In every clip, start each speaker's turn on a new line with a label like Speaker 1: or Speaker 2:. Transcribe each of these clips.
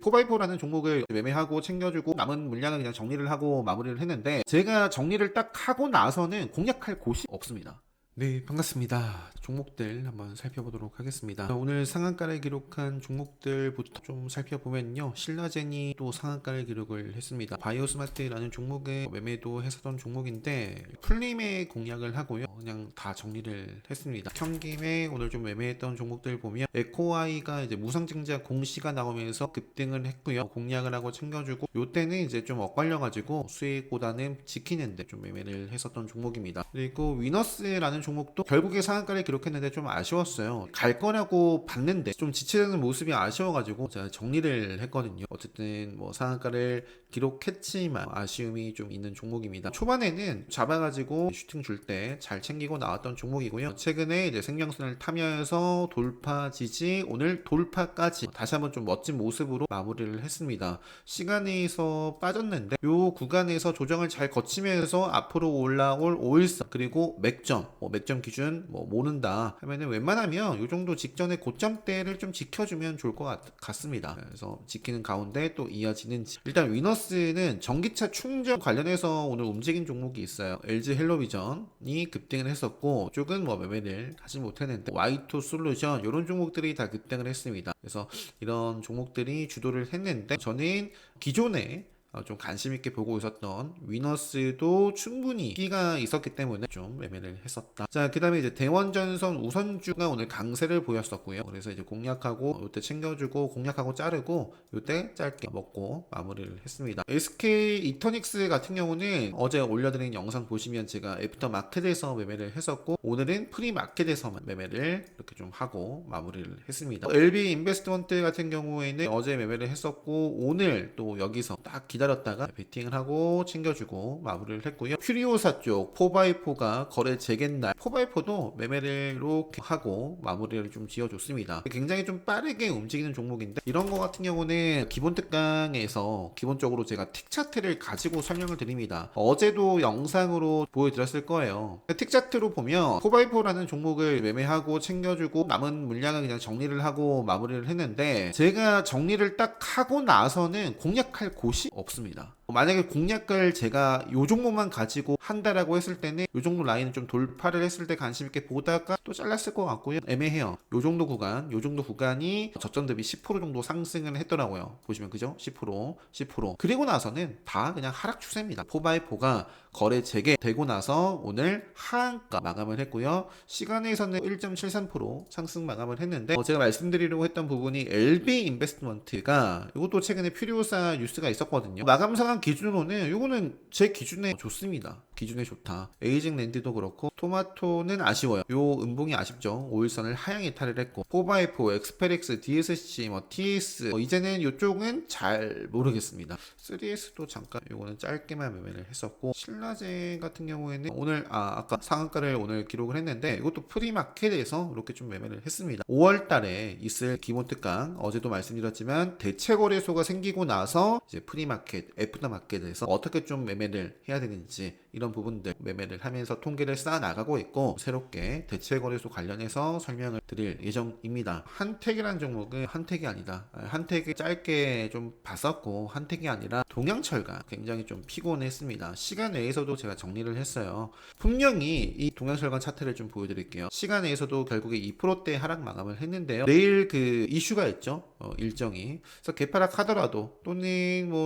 Speaker 1: 4x4라는 종목을 매매하고 챙겨주고 남은 물량은 그냥 정리를 하고 마무리를 했는데, 제가 정리를 딱 하고 나서는 공략할 곳이 없습니다. 네, 반갑습니다. 종목들 한번 살펴보도록 하겠습니다. 오늘 상한가를 기록한 종목들부터 좀 살펴보면요, 신라젠이 또 상한가를 기록을 했습니다. 바이오스마트라는 종목에 매매도 했었던 종목인데 풀림에 공략을 하고요, 그냥 다 정리를 했습니다. 현김에 오늘 좀 매매했던 종목들 보면 에코아이가 이제 무상증자 공시가 나오면서 급등을 했고요, 공략을 하고 챙겨주고, 요때는 이제 좀 엇갈려가지고 수익보다는 지키는데 좀 매매를 했었던 종목입니다. 그리고 위너스라는 종목도 결국에 상한가를 기록했는데 좀 아쉬웠어요. 갈 거라고 봤는데 좀 지체되는 모습이 아쉬워가지고 제가 정리를 했거든요. 어쨌든 뭐 상한가를 기록했지만 아쉬움이 좀 있는 종목입니다. 초반에는 잡아가지고 슈팅 줄 때 잘 챙기고 나왔던 종목이고요. 최근에 이제 생명선을 타면서 돌파 지지, 오늘 돌파까지 다시 한번 좀 멋진 모습으로 마무리를 했습니다. 시간에서 빠졌는데 요 구간에서 조정을 잘 거치면서 앞으로 올라올 5일선 그리고 맥점, 맥점 기준 모른다 하면은 웬만하면 요 정도 직전의 고점대를 좀 지켜주면 좋을 것 같습니다. 그래서 지키는 가운데 또 이어지는지. 일단 위너스는 전기차 충전 관련해서 오늘 움직인 종목이 있어요. LG 헬로비전이 급등을 했었고, 쪽은 매매를 하지 못했는데 Y2 솔루션 이런 종목들이 다 급등을 했습니다. 그래서 이런 종목들이 주도를 했는데, 저는 기존에 좀 관심 있게 보고 있었던 위너스도 충분히 끼가 있었기 때문에 좀 매매를 했었다. 자, 그 다음에 이제 대원전선 우선주가 오늘 강세를 보였었고요. 그래서 이제 공략하고 이때 챙겨주고 공략하고 자르고 이때 짧게 먹고 마무리를 했습니다. SK 이터닉스 같은 경우는 어제 올려드린 영상 보시면 제가 애프터 마켓에서 매매를 했었고, 오늘은 프리 마켓에서만 매매를 이렇게 좀 하고 마무리를 했습니다. LB 인베스트먼트 같은 경우에는 어제 매매를 했었고, 오늘 또 여기서 딱 기다렸다가 베팅을 하고 챙겨주고 마무리를 했고요. 퓨리오사 쪽 4x4가 거래 재개날 4x4도 매매를 이렇게 하고 마무리를 좀 지어줬습니다. 굉장히 좀 빠르게 움직이는 종목인데, 이런 거 같은 경우는 기본 특강에서 기본적으로 제가 틱 차트를 가지고 설명을 드립니다. 어제도 영상으로 보여드렸을 거예요. 틱 차트로 보면 4x4라는 종목을 매매하고 챙겨주고 남은 물량은 그냥 정리를 하고 마무리를 했는데, 제가 정리를 딱 하고 나서는 공략할 곳이 없습니다. 만약에 공략을 제가 요 종목만 가지고 한다라고 했을 때는 요 정도 라인을 좀 돌파를 했을 때 관심 있게 보다가 또 잘랐을 것 같고요. 애매해요. 요 정도 구간이 저점 대비 10% 정도 상승을 했더라고요. 보시면 그죠? 10%. 그리고 나서는 다 그냥 하락 추세입니다. 4x4가 거래 재개되고 나서 오늘 하한가 마감을 했고요. 시간에서는 1.73% 상승 마감을 했는데, 제가 말씀드리려고 했던 부분이 LB 인베스트먼트가 이것도 최근에 퓨리오사 뉴스가 있었거든요. 마감 상황 기준으로는 이거는 제 기준에 좋습니다. 기준에 좋다. 에이징 랜드도 그렇고, 토마토는 아쉬워요. 요 음봉이 아쉽죠. 5일선을 하향 이탈을 했고, 4x4, 엑스페릭스, DSC, TS, 이제는 이쪽은 잘 모르겠습니다. 3S도 잠깐 요거는 짧게만 매매를 했었고, 신라젠 같은 경우에는 오늘 아까 상한가를 오늘 기록을 했는데, 이것도 프리마켓에서 이렇게 좀 매매를 했습니다. 5월 달에 있을 기본 특강, 어제도 말씀드렸지만 대체 거래소가 생기고 나서 이제 프리마켓, 애프터마켓에서 어떻게 좀 매매를 해야 되는지 이런 부분들 매매를 하면서 통계를 쌓아 나가고 있고, 새롭게 대체 거래소 관련해서 설명을 드릴 예정입니다. 한택이라는 종목은 한택이 아니다. 한택이 짧게 좀 봤었고, 한택이 아니라 동양철강 굉장히 좀 피곤했습니다. 시간 내에서도 제가 정리를 했어요. 분명히 이 동양철강 차트를 좀 보여드릴게요. 시간 내에서도 결국에 2%대 하락 마감을 했는데요. 내일 그 이슈가 있죠. 일정이. 그래서 개파락 하더라도 또는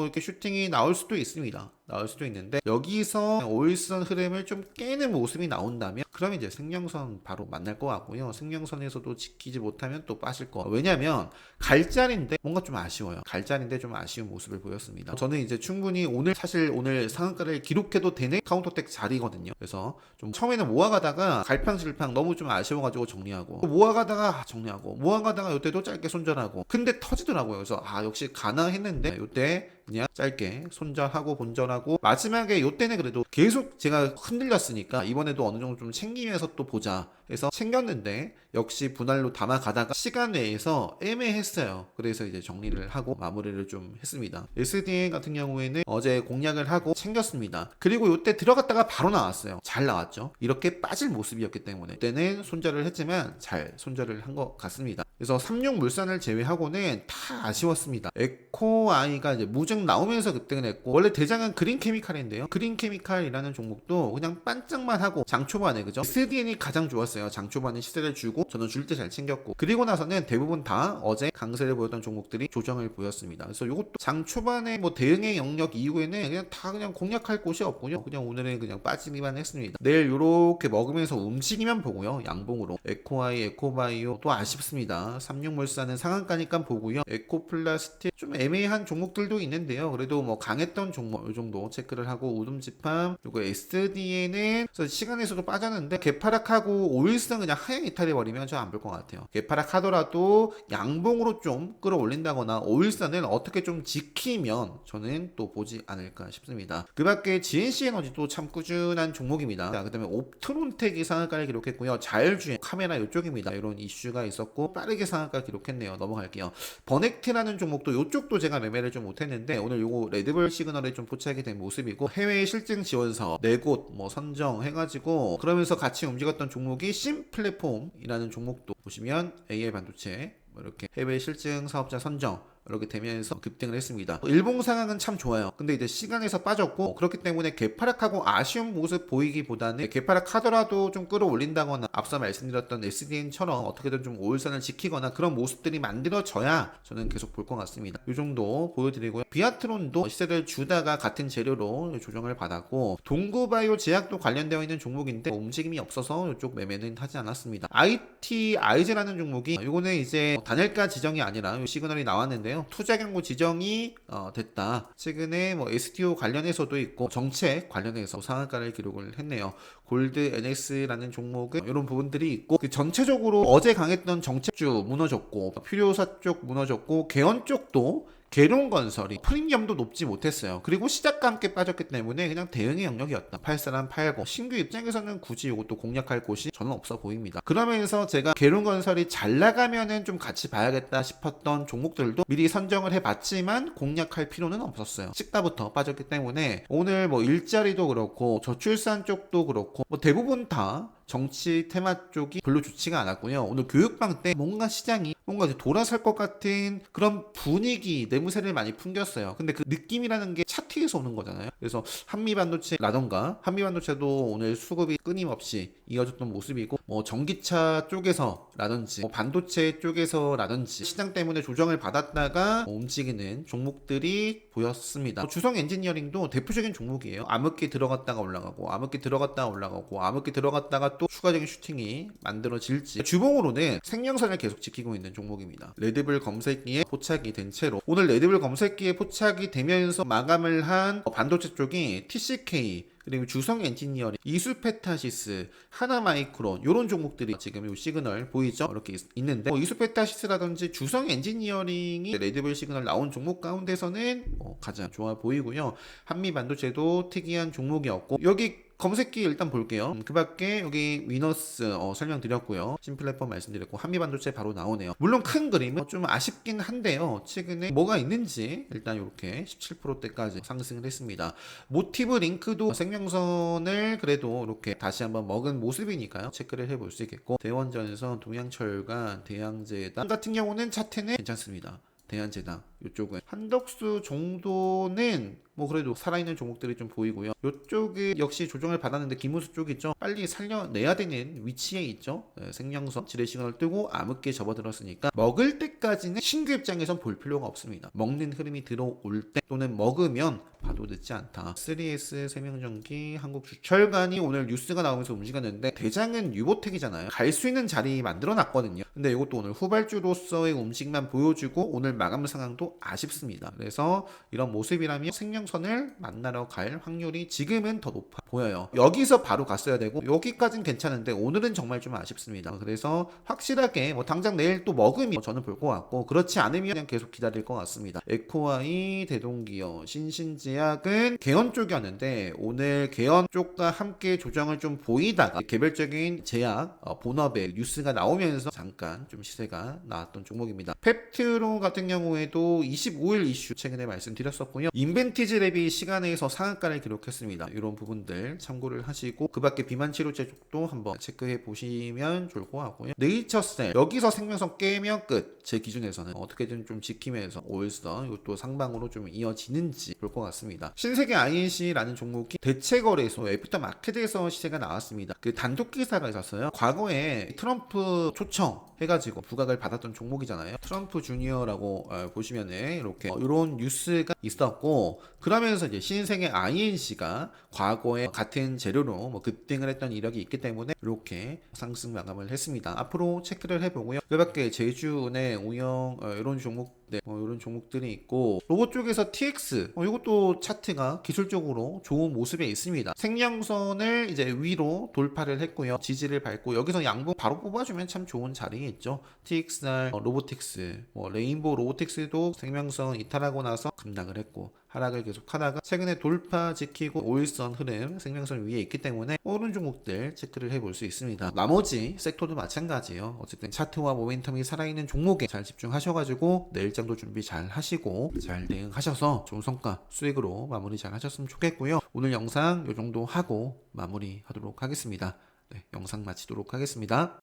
Speaker 1: 이렇게 슈팅이 나올 수도 있습니다. 나올 수도 있는데, 여기서 5일선 흐름을 좀 깨는 모습이 나온다면 그럼 이제 생명선 바로 만날 것 같고요. 생명선에서도 지키지 못하면 또 빠질 거. 왜냐면 갈 자리인데 뭔가 좀 아쉬워요. 갈 자리인데 좀 아쉬운 모습을 보였습니다. 저는 이제 충분히 사실 오늘 상한가를 기록해도 되는 카운터텍 자리거든요. 그래서 좀 처음에는 모아가다가 갈팡질팡 너무 좀 아쉬워가지고 정리하고, 모아가다가 정리하고, 모아가다가 이때도 짧게 손절하고, 근데 터지더라고요. 그래서 역시 가나 했는데 이때 그냥 짧게 손절하고 본절하고, 마지막에 요때는 그래도 계속 제가 흔들렸으니까 이번에도 어느 정도 좀 챙기면서 또 보자 해서 챙겼는데 역시 분할로 담아가다가 시간 내에서 애매했어요. 그래서 이제 정리를 하고 마무리를 좀 했습니다. SDN 같은 경우에는 어제 공략을 하고 챙겼습니다. 그리고 이때 들어갔다가 바로 나왔어요. 잘 나왔죠. 이렇게 빠질 모습이었기 때문에 그때는 손절을 했지만 잘 손절을 한 것 같습니다. 그래서 36물산을 제외하고는 다 아쉬웠습니다. 에코아이가 이제 무증 나오면서 급등을 했고, 원래 대장은 그린케미칼인데요. 그린케미칼이라는 종목도 그냥 반짝만 하고 장초반에 그죠? SDN이 가장 좋았어요. 장초반에 시세를 주고 저는 줄 때 잘 챙겼고, 그리고 나서는 대부분 다 어제 강세를 보였던 종목들이 조정을 보였습니다. 그래서 이것도 장초반에 뭐 대응의 영역 이후에는 그냥 다 그냥 공략할 곳이 없군요. 그냥 오늘은 그냥 빠지기만 했습니다. 내일 요렇게 먹으면서 움직이면 보고요. 양봉으로 에코아이, 에코바이오 또 아쉽습니다. 36물산은 상한가니까 보고요. 에코플라스틱 좀 애매한 종목들도 있는데요. 그래도 뭐 강했던 종목 이 정도 체크를 하고, 우듬지팜 그리고 SDN은 시간에서도 빠졌는데 개파락하고 5일선 그냥 하향 이탈해버리면 저 안 볼 것 같아요. 개파락하더라도 양봉으로 좀 끌어올린다거나 5일선을 어떻게 좀 지키면 저는 또 보지 않을까 싶습니다. 그 밖에 GNC에너지도 참 꾸준한 종목입니다. 자, 그 다음에 옵트론텍이 상한가를 기록했고요. 자율주행 카메라 이쪽입니다. 이런 이슈가 있었고 빠르게 상한가 기록했네요. 넘어갈게요. 버넥트라는 종목도 이쪽도 제가 매매를 좀 못했는데 오늘 요거 레드불 시그널에 좀 포착이 된 모습이고, 해외 실증 지원 사업 4곳 뭐 선정해가지고 그러면서 같이 움직였던 종목이 심플랫폼이라는 종목도 보시면 AI 반도체 뭐 이렇게 해외 실증 사업자 선정 이렇게 되면서 급등을 했습니다. 일봉 상황은 참 좋아요. 근데 이제 시간에서 빠졌고, 그렇기 때문에 개파락하고 아쉬운 모습 보이기보다는 개파락하더라도 좀 끌어올린다거나 앞서 말씀드렸던 SDN처럼 어떻게든 좀 5일선을 지키거나 그런 모습들이 만들어져야 저는 계속 볼 것 같습니다. 이 정도 보여드리고요. 비아트론도 시세를 주다가 같은 재료로 조정을 받았고, 동구바이오 제약도 관련되어 있는 종목인데 움직임이 없어서 이쪽 매매는 하지 않았습니다. IT 아이즈라는 종목이 이거는 이제 단일가 지정이 아니라 시그널이 나왔는데 투자 경고 지정이 됐다. 최근에 뭐 STO 관련해서도 있고 정책 관련해서 상한가를 기록을 했네요. 골드 NX라는 종목은 이런 부분들이 있고, 그 전체적으로 어제 강했던 정책주 무너졌고, 필요사 쪽 무너졌고, 개원 쪽도 계룡건설이 프리미엄도 높지 못했어요. 그리고 시작과 함께 빠졌기 때문에 그냥 대응의 영역이었다. 84란 80. 신규 입장에서는 굳이 이것도 공략할 곳이 저는 없어 보입니다. 그러면서 제가 계룡건설이 잘 나가면은 좀 같이 봐야겠다 싶었던 종목들도 미리 선정을 해봤지만 공략할 필요는 없었어요. 시가부터 빠졌기 때문에 오늘 뭐 일자리도 그렇고 저출산 쪽도 그렇고 뭐 대부분 다 정치 테마 쪽이 별로 좋지가 않았고요. 오늘 교육방 때 뭔가 시장이 뭔가 돌아설 것 같은 그런 분위기, 내무세를 많이 풍겼어요. 근데 그 느낌이라는 게 차트에서 오는 거잖아요. 그래서 한미반도체라던가, 한미반도체도 오늘 수급이 끊임없이 이어졌던 모습이고, 뭐 전기차 쪽에서라든지 뭐 반도체 쪽에서라든지 시장 때문에 조정을 받았다가 움직이는 종목들이 보였습니다. 주성 엔지니어링도 대표적인 종목이에요. 암흑기 들어갔다가 올라가고, 암흑기 들어갔다가 올라가고, 암흑기 들어갔다가 또 추가적인 슈팅이 만들어질지, 주봉으로는 생명선을 계속 지키고 있는 종목입니다. 레드불 검색기에 포착이 된 채로 오늘 레드불 검색기에 포착이 되면서 마감을 한 반도체 쪽이 TCK, 그리고 주성 엔지니어링, 이수페타시스, 하나마이크론 이런 종목들이 지금 이 시그널 보이죠? 이렇게 있는데 이수페타시스라든지 주성 엔지니어링이 레드불 시그널 나온 종목 가운데서는 가장 좋아 보이고요. 한미반도체도 특이한 종목이었고, 여기 검색기 일단 볼게요. 그 밖에 여기 위너스 설명드렸고요. 신플랫폼 말씀드렸고, 한미반도체 바로 나오네요. 물론 큰 그림은 좀 아쉽긴 한데요. 최근에 뭐가 있는지 일단 이렇게 17%대까지 상승을 했습니다. 모티브 링크도 생명선을 그래도 이렇게 다시 한번 먹은 모습이니까요. 체크를 해볼 수 있겠고, 대원전선, 동양철강, 대양제당 같은 경우는 차트는 괜찮습니다. 대한제당 이쪽은 한덕수 정도는 뭐 그래도 살아있는 종목들이 좀 보이고요. 이쪽은 역시 조정을 받았는데 기무수 쪽이죠. 빨리 살려내야 되는 위치에 있죠. 생명선 지뢰 시그널 뜨고 암흑기에 접어들었으니까 먹을 때까지는 신규 입장에선 볼 필요가 없습니다. 먹는 흐름이 들어올 때 또는 먹으면 봐도 늦지 않다. 3S, 세명전기, 한국주철관이 오늘 뉴스가 나오면서 움직였는데, 대장은 유보텍이잖아요. 갈 수 있는 자리 만들어놨거든요. 근데 이것도 오늘 후발주로서의 움직임만 보여주고 오늘 마감 상황도 아쉽습니다. 그래서 이런 모습이라면 생명선을 만나러 갈 확률이 지금은 더 높아 보여요. 여기서 바로 갔어야 되고 여기까진 괜찮은데 오늘은 정말 좀 아쉽습니다. 그래서 확실하게 뭐 당장 내일 또 먹으면 저는 볼 것 같고, 그렇지 않으면 그냥 계속 기다릴 것 같습니다. 에코아이, 대동기어, 신신제약은 개연 쪽이었는데 오늘 개연 쪽과 함께 조정을 좀 보이다가 개별적인 제약 본업의 뉴스가 나오면서 잠깐 좀 시세가 나왔던 종목입니다. 펩트로 같은 경우에도 25일 이슈 최근에 말씀드렸었고요. 인벤티지 랩이 시간에서 상한가를 기록했습니다. 이런 부분들 참고를 하시고, 그 밖에 비만 치료제 쪽도 한번 체크해 보시면 좋을 것 같고요. 네이처셀 여기서 생명선 깨면 끝. 제 기준에서는 어떻게든 좀 지키면서 오일선 이것도 상방으로 좀 이어지는지 볼 것 같습니다. 신세계 INC라는 종목이 대체거래소 애프터마켓에서 시세가 나왔습니다. 그 단독 기사가 있었어요. 과거에 트럼프 초청 해가지고 부각을 받았던 종목이잖아요. 트럼프 주니어라고 보시면은 이렇게 이런 뉴스가 있었고, 그러면서 이제 신세계 INC가 과거에 같은 재료로 뭐 급등을 했던 이력이 있기 때문에 이렇게 상승 마감을 했습니다. 앞으로 체크를 해보고요. 그 밖에 제주은행, 우영 이런 종목들, 이런 종목들이 있고, 로봇 쪽에서 TX 이것도 차트가 기술적으로 좋은 모습에 있습니다. 생명선을 이제 위로 돌파를 했고요. 지지를 밟고 여기서 양봉 바로 뽑아주면 참 좋은 자리에 있죠. TXR, 로보틱스, 레인보우 로보틱스도 생명선 이탈하고 나서 급락을 했고 하락을 계속하다가 최근에 돌파 지키고 오일선 흐름 생명선 위에 있기 때문에 오른 종목들 체크를 해볼 수 있습니다. 나머지 섹터도 마찬가지예요. 어쨌든 차트와 모멘텀이 살아있는 종목에 잘 집중하셔가지고 내일장도 준비 잘 하시고 잘 대응하셔서 좋은 성과 수익으로 마무리 잘 하셨으면 좋겠고요. 오늘 영상 이 정도 하고 마무리하도록 하겠습니다. 네, 영상 마치도록 하겠습니다.